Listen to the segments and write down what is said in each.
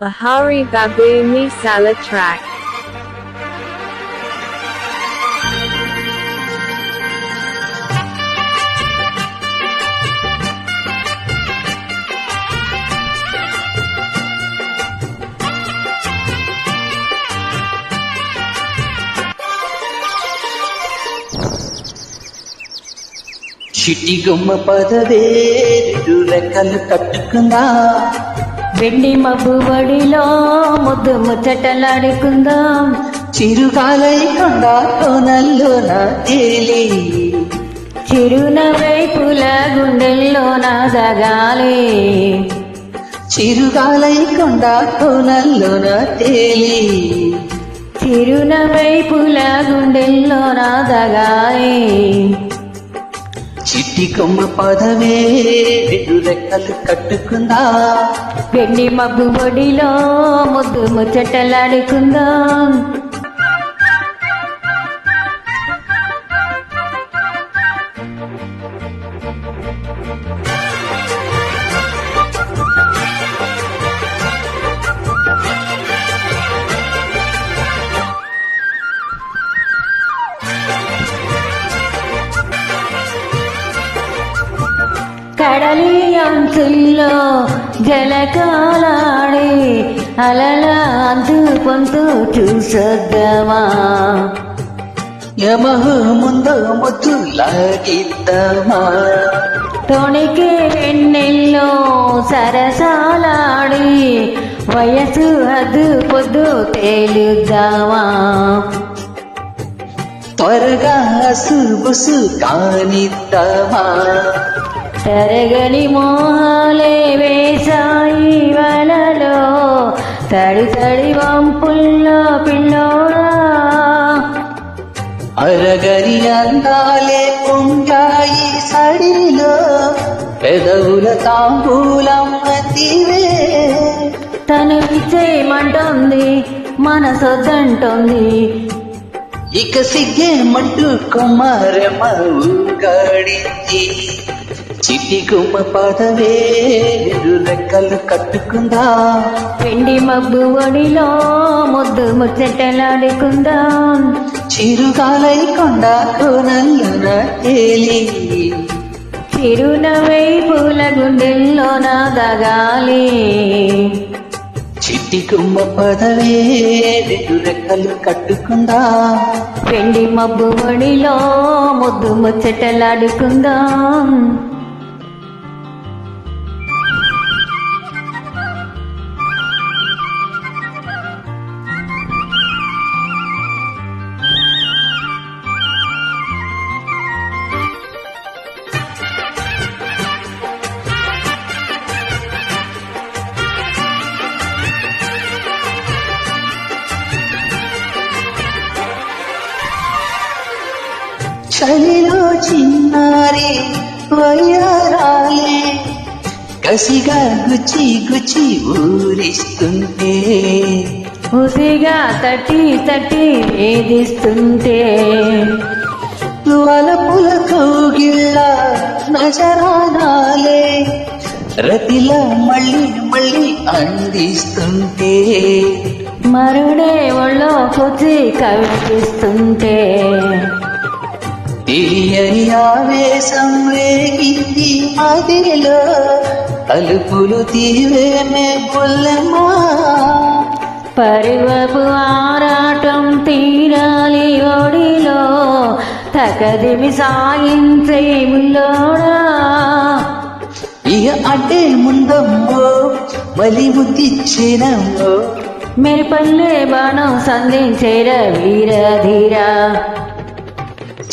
Bahari Babu Misala track. చిట్టి గుమ్మ పదవే రెండు రెక్కలు కట్టుకుందా, వెండి మబ్బు వడిలో ముద్దు ముచ్చటలాడుకుందాం. చిరుగాలై కొండ కోనల్లో నా తేలి, చిరునవ్వై పూల గుండెల్లో నా దగాలి. చిరుగాలై కొండ కోనల్లో నా తేలి, చిరునవ్వై పూల గుండెల్లో నా దగాలి. చిట్టి కొమ్మ పదవే రెండు రెక్కలు కట్టుకుందా, వెండి మబ్బు ఒడిలో ముద్దు ముచ్చటలాడుకుందాం. కడలి అంచుల్లో జలకాలాడి అలల అంతు పొంతు చూసొద్దామా. యమహు ముందు ముద్దు లాగిద్దామా, తొణికి వెన్నెల్లో సరసాలాడి వయసు హద్దు పొద్దు తేలుద్దామా. త్వరగా సుబుసు కానిద్దామా, తరగని మోహాలే వేసాయి వలలో తడి తడి వంపుల్లో పిల్లోడా. అరగని అందాలే పొంగాయి సడిలో పెదవుల తాంబూలం మతివే. తను ఇచ్చేయమంటోంది మనసొద్దంటోంది, ఇక సిగ్గేమంటూ కుమారమ్మ ఊగాడింది. చిట్టి గుమ్మ పదవే రెండు రెక్కలు కట్టుకుందా, వెండి మబ్బు ఒడిలో ముద్దు ముచ్చటలాడుకుందాం. చిరుగాలై కొండ కోనల్లున తేలి, చిరునవ్వై పూల గుండెల్లో నా దగాలి. చిట్టి గుమ్మ పదవే రెండు రెక్కలు కట్టుకుందా, వెండి మబ్బు ఒడిలో ముద్దు ముచ్చటలాడుకుందాం. చలిలో చిన్నారి వయ్యారాలే కసిగా గుచ్చి గుచ్చి ఊరిస్తుంటే, ఉసిగా తట్టి తట్టి వేధిస్తుంటే, వలపుల కౌగిళ్ళ నజరానాలే రతిలా మళ్ళీ మళ్ళీ అందిస్తుంటే, మరుడే ఒళ్ళో కొచ్చి కవిపిస్తుంటే, తెలియని ఆవేశం రేగింది మదిలో తలుపులు తీవేమే బుల్లెమ్మా. పరువపు ఆరాటం తీరాలి ఒడిలో తకదిమి సాగించే ముల్లోడా. ఇక అడ్డే ముందమ్మో మలి ముద్దిచ్చినమ్మో, మెరిపల్లె బాణం సంధించేర వీరధీరా.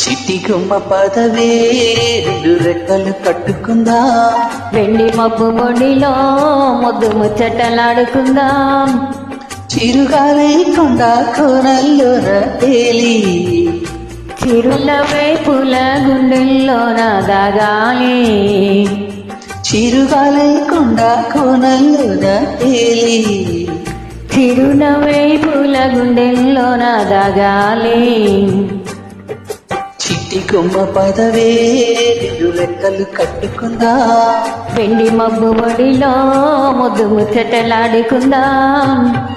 చిట్టి గుమ్మ పదవే రెండు రెక్కలు కట్టుకుందా, వెండి మబ్బు ఒడిలో ముద్దు ముచ్చటలాడుకుందాం. చిరుగాలై కొండ కోనల్లోన తేలి, చిరునవ్వై పూల గుండెల్లో నా దగాలి. చిరుగాలై కొండ కోనల్లోన తేలి, చిరునవ్వై పూల గుండెల్లో నా దగాలి. ఇంటి గుమ్మ పదవే రెండు రెక్కలు కట్టుకుందా వెండి మబ్బు ఒడిలో ముద్దు ముచ్చటలాడుకుందాం